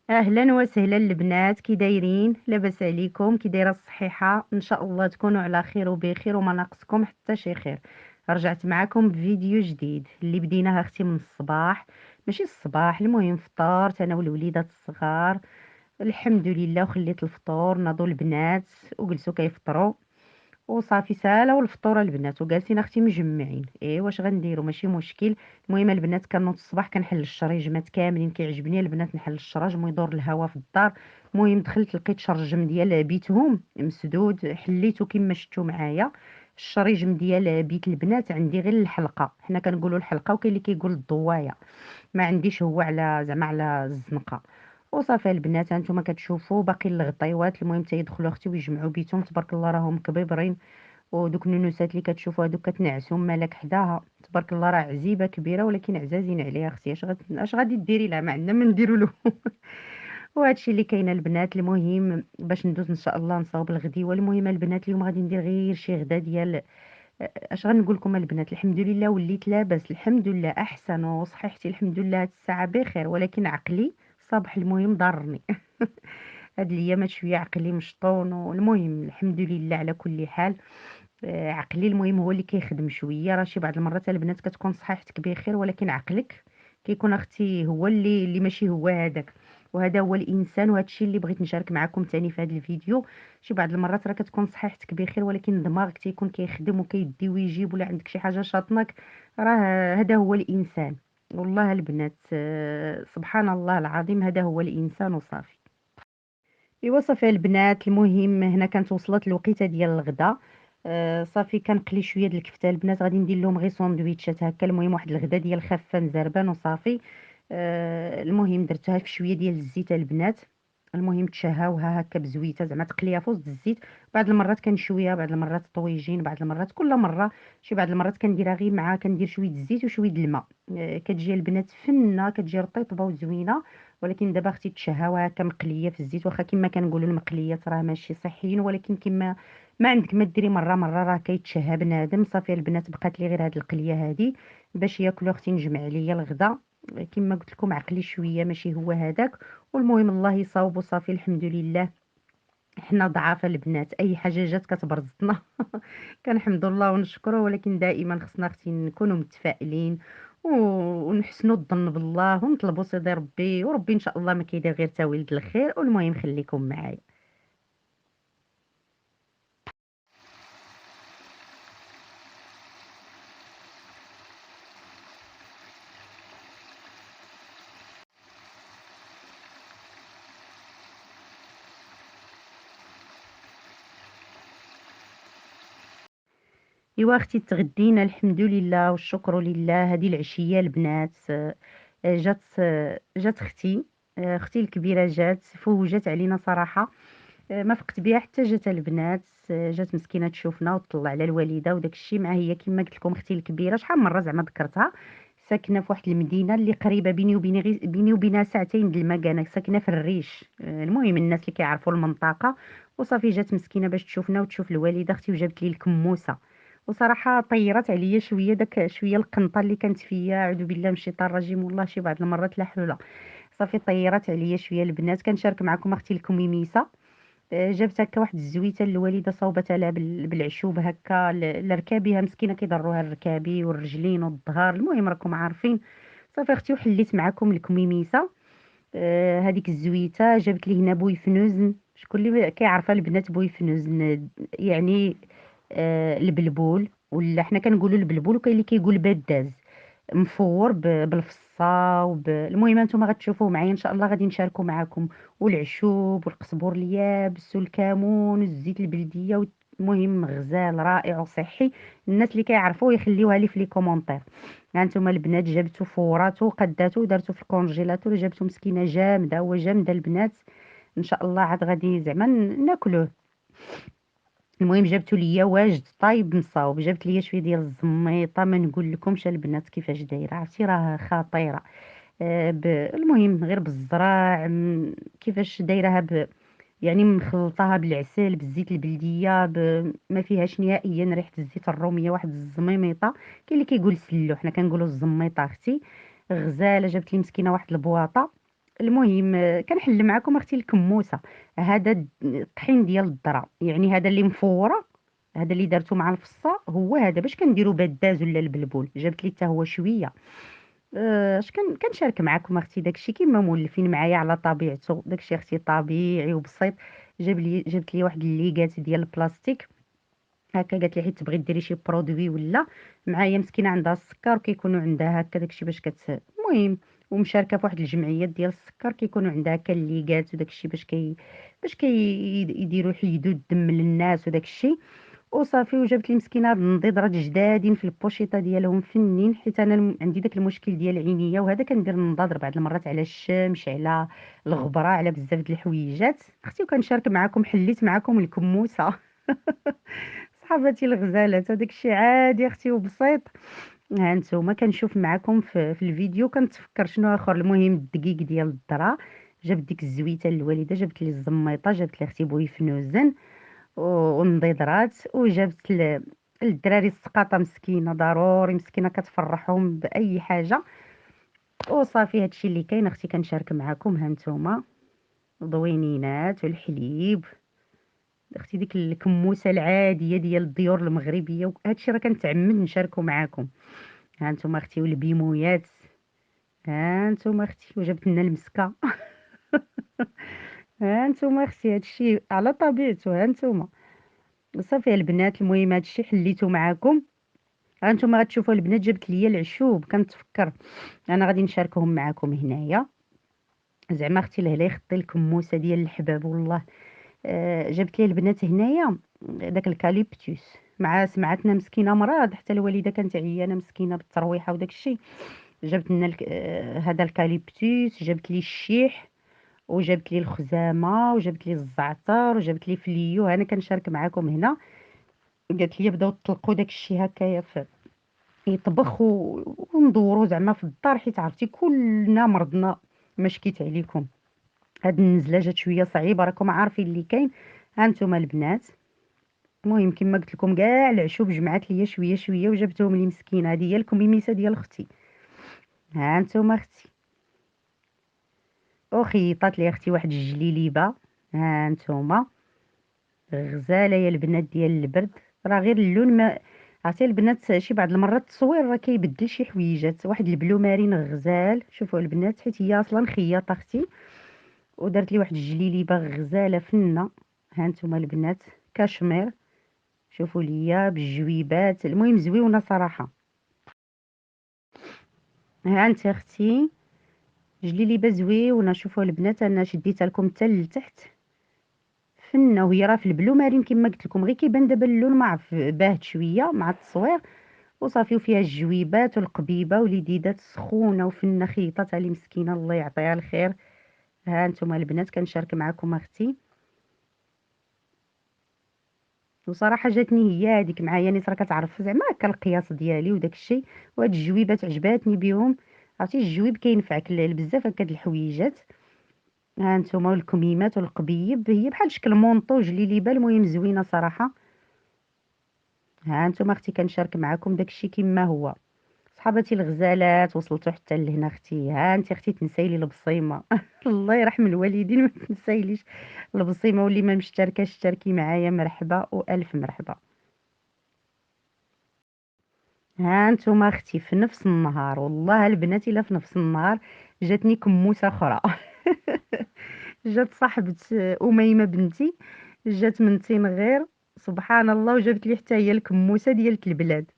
اهلا وسهلا البنات، كي دايرين؟ لاباس عليكم؟ كي دايره الصحيحه؟ ان شاء الله تكونوا على خير وبخير وما ناقصكم حتى شي خير. رجعت معكم بفيديو جديد اللي بديناها اختي من الصباح. ماشي الصباح، المهم فطرت انا والوليدات الصغار الحمد لله، وخليت الفطور ناضوا البنات وجلسوا كيفطروا وصافي سالا والفطوره البنات وجالسين اختي مجمعين. ايه واش غنديروا؟ ماشي مشكل. المهم البنات كنوض الصباح كنحل الشريجمات كاملين، كيعجبني البنات نحل الشراجم ويدور الهواء في الدار. المهم دخلت لقيت شرجم ديال بيتهم مسدود، حليته كما شفتوا معايا. الشريجم ديال بيت البنات عندي غير الحلقه، حنا كنقولوا الحلقه وكاين اللي كيقول الضوايه. ما عنديش هو على زعما على الزنقه. وصافي البنات هانتوما كتشوفوا باقي الغطيوات، المهم تيدخلوا اختي ويجمعوا بيتهم تبارك الله راهم كبيبرين. ودوك النونوسات اللي كتشوفوا هادوك كتنعسهم مالك حداها تبارك الله، راه عزيبه كبيره ولكن عزازين عليها اختي. اش غادي ديري لها؟ ما عندنا ما نديروا له. وهادشي اللي كاين البنات. المهم باش ندوز ان شاء الله نصاوب الغديوه. المهم البنات اليوم غادي ندير غير شي غدا ديال اش غنقول لكم البنات. الحمد لله وليت لاباس، الحمد لله احسن، وصحيحتي الحمد لله هاد الساعه بخير، ولكن عقلي صباح المهم ضرني. هاد الايامات شويه عقلي مشطون، والمهم الحمد لله على كل حال. عقلي المهم هو اللي كيخدم شويه. راه شي بعض المرات البنات كتكون صحيحتك بخير ولكن عقلك كيكون اختي هو اللي ماشي هو هذاك. وهذا هو الانسان، وهذا الشيء اللي بغيت نشارك معكم تاني في هذا الفيديو. شي بعض المرات راه كتكون صحيحتك بخير ولكن دماغك تيكون كيخدم وكيدي ويجيب، ولا عندك شي حاجه شاطنك. راه هذا هو الانسان. والله البنات سبحان الله العظيم، هذا هو الانسان وصافي. ايوا صافي البنات، المهم هنا كانت وصلت الوقيته ديال الغدا. صافي كنقلي شويه د الكفته البنات، غادي ندير لهم غير ساندويتشات هكا. المهم واحد الغدا ديال خفه مزربان وصافي. المهم درتها في شويه ديال الزيت البنات. المهم تشهاوها هكا بزويته، زعما تقليها في وسط الزيت. بعض المرات كنشويها، بعض المرات طويجين، بعض المرات كل مره. شي بعض المرات كنديرها غير مع كندير شويه الزيت وشويه الماء. كتجي البنات فنه، كتجي رطيبه وزوينه. ولكن دابا اختي تشهاوها هكا مقليه في الزيت، واخا كما كنقولوا المقليات راه ماشي صحيين، ولكن كما ما عندك ما ديري مره مره راه كيتشهى بنادم. صافي البنات بقات لي غير هاد القليه هادي باش ياكلوا اختي، نجمع عليا الغدا. كما قلت لكم عقلي شويه ماشي هو هذاك. والمهم الله يصاوب وصافي الحمد لله. حنا ضعاف البنات، اي حاجه جات كتبرزطنا. كنحمد الله ونشكره، ولكن دائما خصنا اختي نكونوا متفائلين ونحسنوا الظن بالله ونطلبوا سيدي ربي، وربي ان شاء الله ما كيدير غير تاويل الخير. والمهم خليكم معايا. ايوا اختي تغدينا الحمد لله والشكر لله. هذه العشيه البنات جات اختي. اختي الكبيره جات فوجات علينا صراحه. ما فقت بها حتى جات البنات. جات مسكينه تشوفنا وتطلع على الوالده وداك الشيء. مع هي كما قلت لكم اختي الكبيره شحال من مره زعما ذكرتها، ساكنه في واحد المدينه اللي قريبه بيني وبين بيني وبينها ساعتين د المكان، ساكنه في الريش. المهم الناس اللي كيعرفوا المنطقه. وصافي جات مسكينه باش تشوفنا وتشوف الوالده اختي، وجابت لي الكموسه. وصراحه طيرت عليا شويه داك شويه القنطه اللي كانت فيا، اعوذ بالله من الشيطان الرجيم، والله شي بعض المرات لا حول. صافي طيرت عليا شويه البنات. كنشارك معكم اختي الكميميسه. جابت هكا واحد الزويته الوالده صوبتها لها بالعشوب هكا لركابيها، مسكينه كيضروها الركابي والرجلين والظهر. المهم راكم عارفين. صافي اختي وحليت معكم الكميميسه. هذيك الزويته جابت لي هنا بوي فنوزن. شكون اللي كيعرفها البنات بوي فنوزن؟ يعني البلبول، ولا حنا كنقولوا البلبول، وكاين اللي كيقول بداز مفور بالفصا المهم انتم غتشوفوه معايا ان شاء الله، غادي نشاركوا معاكم. والعشوب والقزبور اليابس والكمون والزيت البلديه. المهم غزال رائع وصحي. الناس اللي كيعرفوا يخليوها لي في لي كومونتير. هانتوما البنات جابتو فوراتو قداتو درتو في الكونجيلاتور، جابتو مسكينه جامده وجامده البنات. ان شاء الله عاد غادي زعما ناكلوه. المهم جابتو ليا واجد طايب مصاوب. جابت ليا شويه ديال الزميطه، ما نقول لكمش البنات كيفاش دايره، عرفتي راه خطيره. المهم غير بالزراع كيفاش دايرها يعني مخلطاها بالعسل بالزيت البلديه ما فيهاش نهائيا ريحه الزيت الروميه، واحد الزميميطه. كاين اللي كيقول سلو، حنا كنقولوا الزميطه اختي. غزاله جابت لي مسكينه واحد البواطه. المهم كنحل معكم اختي الكموسه. هذا الطحين ديال الذره، يعني هذا اللي مفوره، هذا اللي درتو مع الفصه، هو هذا باش كنديروا به الداز ولا البلبول. جابت لي حتى هو شويه. اش كنشارك معكم اختي داكشي كيما مولفين معايا على طبيعته، داكشي اختي طبيعي وبسيط. جبت لي واحد الليغات ديال البلاستيك هكا، قالت لي حيت تبغي ديري شي برودوي ولا. معايا مسكينه عندها السكر وكيكونوا عندها هكا داكشي باش المهم، ومشاركه في واحد الجمعيات ديال السكر كيكونوا عندها هكا الليغات وداكشي باش يديروا يحيدوا الدم للناس وداكشي. وصافي، وجابت لي مسكينه هاد النضيضرات جدادين في البوشيطه ديالهم فنين، حيت انا عندي داك المشكل ديال العينيه، وهذا كندير النضاضر بعض المرات على الشمس، على الغبره، على بزاف د الحويجات اختي. وكنشارك معكم، حليت معكم الكموسه. صحاباتي الغزالات، هذاك الشيء عادي اختي وبسيط. ها انتوما كنشوف معكم في الفيديو كنتفكر شنو اخر. المهم الدقيق ديال الذره، جابت ديك الزويته الوالده، جابت لي الزميطه، جابت لي اختي بوي فنوزن والنضيضرات، وجابت الدراري السقاطه مسكينه، ضروري مسكينه كتفرحهم باي حاجه. وصافي هادشي اللي كاين اختي كنشارك معكم. ها نتوما ضوينينات والحليب اختي، ديك الكموسه العاديه ديال الديور المغربيه، وهادشي راه كنتعمد نشاركو معاكم. ها نتوما اختي والبيمويات. ها نتوما اختي وجبت لنا المسكه. ها نتوما اختي هادشي على طبيعته. ها نتوما صافي البنات، المهم هادشي حليته معاكم. ها نتوما غتشوفوا البنات، جبت ليا العشوب كنتفكر انا غادي نشاركهم معاكم هنايا. زعما اختي لهلا يخطي الكموسه ديال الحباب والله. جبت لي البنات هنايا داك الكاليبتوس، مع سمعتنا مسكينه مرض، حتى الوالده كانت عيانه مسكينه بالترويحه وداك الشيء. جبت لنا هذا الكاليبتوس، جبت لي الشيح، وجبت لي الخزامه، وجبت لي الزعتر، وجبت لي فليو. انا كنشارك معكم هنا. قالت لي بداو طلقوا داك الشيء هكايا في يطبخ وندورو زعما في الدار، حيت عرفتي كلنا مرضنا. ما شكيت عليكم، هاد النزله جات شويه صعيبه، راكم عارفين اللي كاين. ها نتوما البنات، المهم كما قلت لكم كاع العشوب جمعت ليا شويه شويه وجبتهم لي مسكينه. هذه هي الكميميسه ديال اختي. ها نتوما اختي، وخيطات لي اختي واحد الجليليبه. ها نتوما غزاله يا البنات ديال البرد. راه غير اللون ما عرفتي البنات، شي بعض المرات التصوير راه كيبدل شي حويجات. واحد البلو مارين غزال، شوفوا البنات، حيت هي اصلا خياطه اختي، ودرت لي واحد الجليليبه غزاله فنه. ها نتوما البنات كاشمير، شوفوا ليا بالجويبات، المهم زويونه صراحه. ها انت اختي جليليبه زويونه، شوفوا البنات انا شديتها لكم حتى لتحت فنه، وهي راه في البلو مارين كما قلت لكم، غير كيبان دابا اللون ما عرف باهت شويه مع التصوير. وصافي، وفيها الجويبات والقبيبه وليديدات سخونه وفنه، خيطاتها لي مسكينه الله يعطيها الخير. ها انتم البنات كنشارك معكم اختي، وصراحه جاتني هي هذيك معايا نيت، راه كتعرف زعما هكا القياس ديالي وداك الشيء. وهاد الجويبات عجباتني بهم. عرفتي الجويب كينفعك بزاف هكا د الحويجات. ها نتوما والكميمات والقبيب، هي بحال شكل مونطو جليليبه، المهم زوينه صراحه. ها نتوما اختي كنشارك معكم داكشي كما هو. صحاباتي الغزالات وصلتوا حتى لهنا اختي. ها انت اختي تنسايلي البصيمه. الله يرحم الوالدين، ما تنسايليش البصيمه. واللي ما مشتركاش اشتركي معايا، مرحبا والف مرحبا. ها انتوما اختي في نفس النهار، والله البنات الا في نفس النهار جاتني كموسه اخرى. جات صاحبة أميمة بنتي، جات من تنغير، سبحان الله، وجابت لي حتى هي الكموسة ديال البلاد.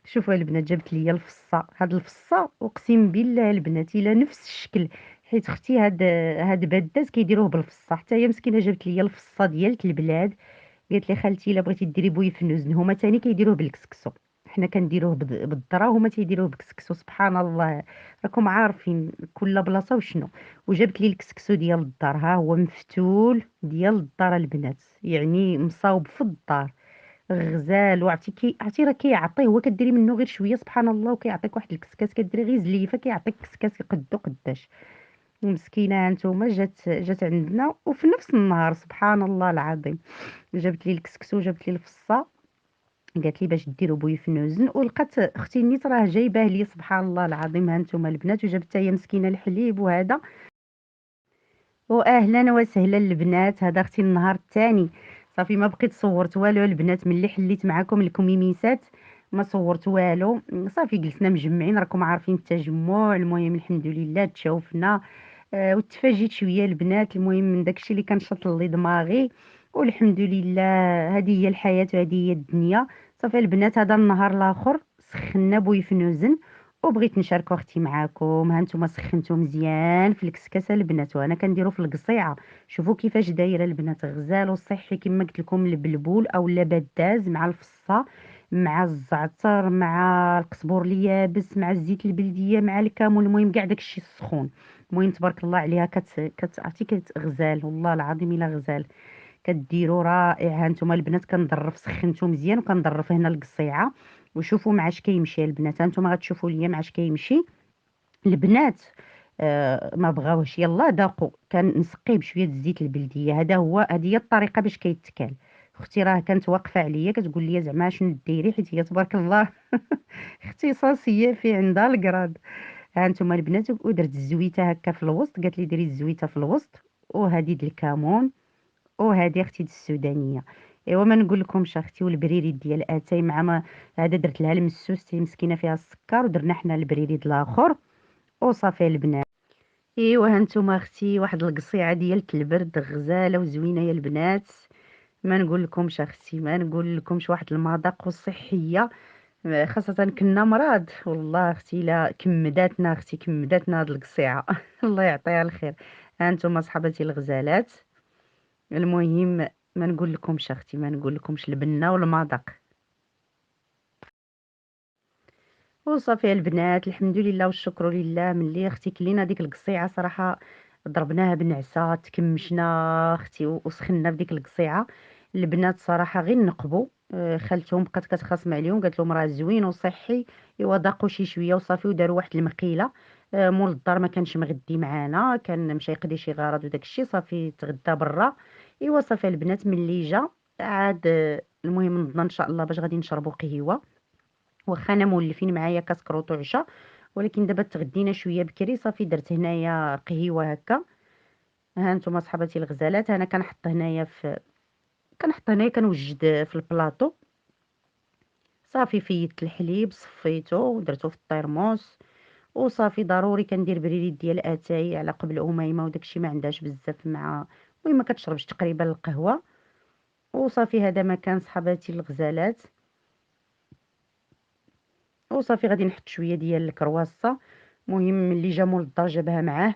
شوفوا البنات، جابت لي الفصة، هاد الفصة اقسم بالله البنات الا نفس الشكل، حيت اختي هاد باداز كيديروه بالفصة، حتى هي مسكينة جابت لي الفصة ديال البلاد. قالت لي خالتي الا بغيتي ديري بوي فنوزن، هما تاني كيديروه بالكسكسو، حنا كنديروه بالذره، هما تيديروه بالكسكسو. سبحان الله، راكم عارفين كل بلاصه وشنو. وجابت لي الكسكسو ديال الدار، ها هو مفتول ديال الدار البنات، يعني مصاوب في الدار، غزال. وعرفتي عرفتي راه كيعطي، هو كديري منه غير شويه سبحان الله، وكيعطيك واحد الكسكاس، كديري غير زليفه كيعطيك كسكاس قدو قداش. مسكينه هانتوما جات عندنا وفي نفس النهار، سبحان الله العظيم. جابت لي الكسكسو، جابت لي الفصه، قالت لي باش ديروا بوي في النوزن. ولقات اختي نيت راه جايباه لي، سبحان الله العظيم. ها نتوما البنات، وجابت حتى هي مسكينه الحليب وهذا. واهلا وسهلا البنات. هذا اختي النهار الثاني. صافي ما بقيت صورت والو البنات ملي حليت معاكم الكميميسات. ما صورت والو. صافي جلسنا مجمعين، راكم عارفين التجمع. المهم الحمد لله تشوفنا. وتفاجئت شويه البنات. المهم من داكشي اللي كان شاطل لي دماغي. والحمد لله هذه هي الحياه وهذه هي الدنيا. صافي البنات، هذا النهار الاخر سخنا بوي فنوزن وبغيت نشاركو اختي معاكم. ها نتوما سخنتو مزيان في الكسكسه البنات، وانا كنديرو في القصيعه. شوفوا كيفاش دايره البنات، غزال وصحي كما قلت لكم. البلبول او اللبداز مع الفصه مع الزعتر مع القزبور اليابس مع الزيت البلديه مع الكمون. المهم كاع داكشي السخون. المهم تبارك الله عليها عرفتي غزال والله العظيم الا غزال. كديروا رائع. ها نتوما البنات كنظرف سخنتو مزيان وكنظرف هنا القصيعه. وشوفوا مع اش كيمشي البنات. ها نتوما غتشوفوا ليا مع اش كيمشي البنات. ما بغاوش يلا ذاقوا. كنسقيه بشويه الزيت البلديه. هذه هي الطريقه باش كيتكال. اختي راه كانت واقفه عليا كتقول لي زعما شنو ديري، حيت هي تبارك الله اختصاصيه في عندها الكراد. ها انتم البنات، ودرت الزويته هكا في الوسط. قالت لي ديري الزويته في الوسط. وهذه د الكمون. وهذه اختي السودانيه. ايوا ما نقول لكمش اختي. والبريريد ديال اتاي مع ما هذا درت لها المسوس، هي مسكينه فيها السكر، ودرنا حنا البريريد الاخر. وصافي البنات. ايوا هانتوما اختي واحد القصيعه ديال البرد غزاله وزوينه يا البنات. ما نقول لكمش اختي، ما نقول لكمش. واحد المذاق وصحيه. خاصه كنا مراد والله اختي. لا كمداتنا اختي، كمداتنا هاد القصيعه الله يعطيها الخير. هانتوما صحباتي الغزالات. المهم ما نقول لكمش اختي، ما نقول لكمش البنه والمذاق. وصافي البنات الحمد لله والشكر لله. ملي اختي كلينا ديك القصيعه صراحه ضربناها بنعسه، تكمشنا اختي وسخنا في ديك القصيعه. البنات صراحه غير نقبوا. خالتهم بقات كتخاصم عليهم، قالت لهم راه زوين وصحي. ايوا ذاقوا شي شويه وصافي وداروا واحد المقيله. مول الدار ما كانش مغدي معانا، كان مشى يقضي شي غرض وداك الشيء. صافي تغدى برا. ايوا صافي البنات ملي جا عاد المهم نضنا ان شاء الله باش غادي نشربوا قهوه. واخا انا مولفين معايا كاس كروطو عشا، ولكن دابا تغدينا شويه بكري. صافي درت هنايا قهيوه هكا. ها نتوما صحباتي الغزالات. انا كنحط هنايا كنوجد في البلاطو. صافي فيت الحليب صفيته ودرتو في الطرموس. وصافي ضروري كندير بريريد ديال اتاي على قبل اميمه وداكشي ما عندهاش بزاف مع. المهم ما كتشربش تقريبا القهوه. وصافي هذا ما كان صحباتي الغزالات. وصافي غادي نحط شويه ديال الكرواسه. المهم ملي جا مول الدار جابها معاه.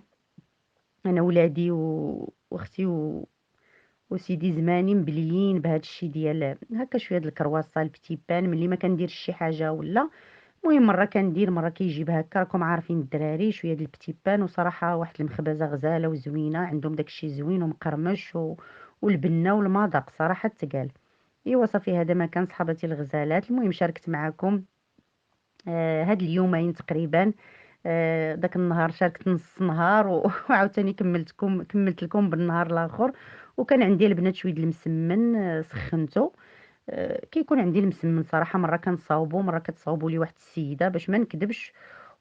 انا ولادي واختي وسيدي زماني مبليين بهذا الشيء ديال هكا شويه د الكرواسه البتي بان ملي ما كنديرش شي حاجه ولا. المهم مره كندير مره كيجيب هكا. راكم عارفين الدراري شويه د البتي بان. وصراحه واحد المخبزه غزاله وزوينه عندهم داك الشيء زوين ومقرمش والبنه والمذاق صراحه تقال. ايوا صافي هذا ما كان صحباتي الغزالات. المهم شاركت معكم هاد اليومين تقريبا. داك النهار شاركت نص نهار وعاوتاني كملت لكم بالنهار الاخر. وكان عندي البنات شويه د المسمن سخنته. كيكون عندي المسمن صراحه مره كنصاوبو مره كتصاوبوا لي واحد السيده باش ما نكذبش.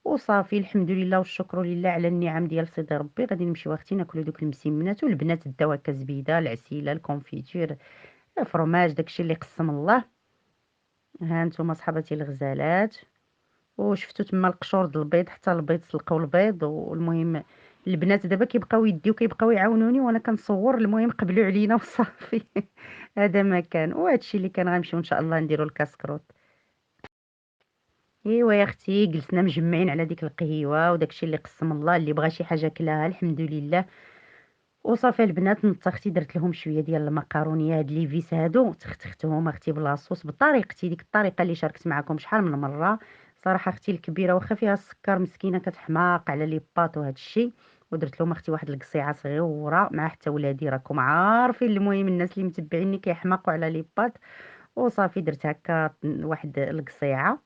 وصافي الحمد لله والشكر لله على النعم ديال سيدي ربي. غادي نمشيو اختي ناكلوا دوك المسمنات. والبنات داو هكا زبيده العسيله الكونفيتير الفرماج داكشي اللي قسم الله. ها نتوما صحباتي الغزالات. وشفتو تما القشور د البيض حتى البيض سلقوا البيض. والمهم البنات دابا كيبقاو يديو كيبقاو يعاونوني وانا كنصور. المهم قبلوا علينا وصافي هذا ما كان. وهادشي اللي كان غنمشيو ان شاء الله نديرو الكاسكروط. ايوا يا اختي جلسنا مجمعين على ديك القهيوه وداكشي اللي قسم الله. اللي بغى شي حاجه كلاها الحمد لله. وصافي البنات نتا اختي درت لهم شويه ديال المقارونيه. هاد لي فيس هادو تختهم اختي بلاصوص بطريقتي، ديك الطريقه اللي شاركت معكم شحال من مره. صراحه اختي الكبيره واخا فيها السكر مسكينه كتحماق على لي باط وهاد الشيء. ودرت لهم اختي واحد القصيعه صغيره مع حتى ولادي راكم عارفين. المهم الناس اللي متبعيني كيحماقوا على لي باط. وصافي درت هكا واحد القصيعه.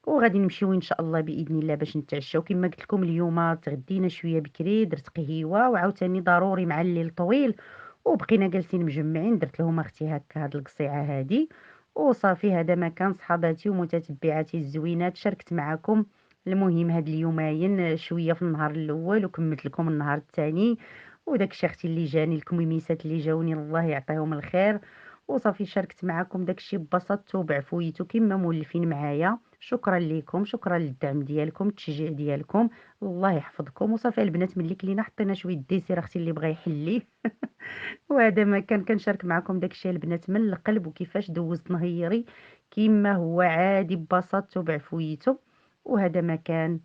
وغادي نمشيو ان شاء الله باذن الله باش نتعشاو كما قلت لكم. اليوم تغدينا شويه بكري درت قهيوه وعاوتاني ضروري مع الليل طويل. وبقينا جالسين مجمعين. درت لهم اختي هكا هاد القصيعه هادي. وصافي هذا ما كان صحاباتي ومتتبعاتي الزوينات شاركت معكم. المهم هاد اليومين شويه في النهار الاول وكملت لكم النهار الثاني. وداك الشيء اختي اللي جاني، الكميميسات اللي جاوني الله يعطيهم الخير. وصافي شاركت معكم داك الشيء ببساطته وبعفويته كما مولفين معايا. شكرا لكم، شكرا للدعم ديالكم، التشجيع ديالكم. الله يحفظكم. وصافي البنات ملي كلينا حطينا شويه ديسير اختي اللي بغى يحليه. وهذا ما كان كنشارك معكم داك الشيء البنات من القلب، وكيفاش دوزت نهيري كيما هو عادي ببساطته وبعفويته. وهذا ما كان.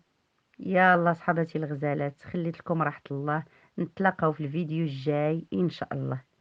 يلا صحباتي الغزالات، خليت لكم راحة الله. نتلاقاو في الفيديو الجاي ان شاء الله.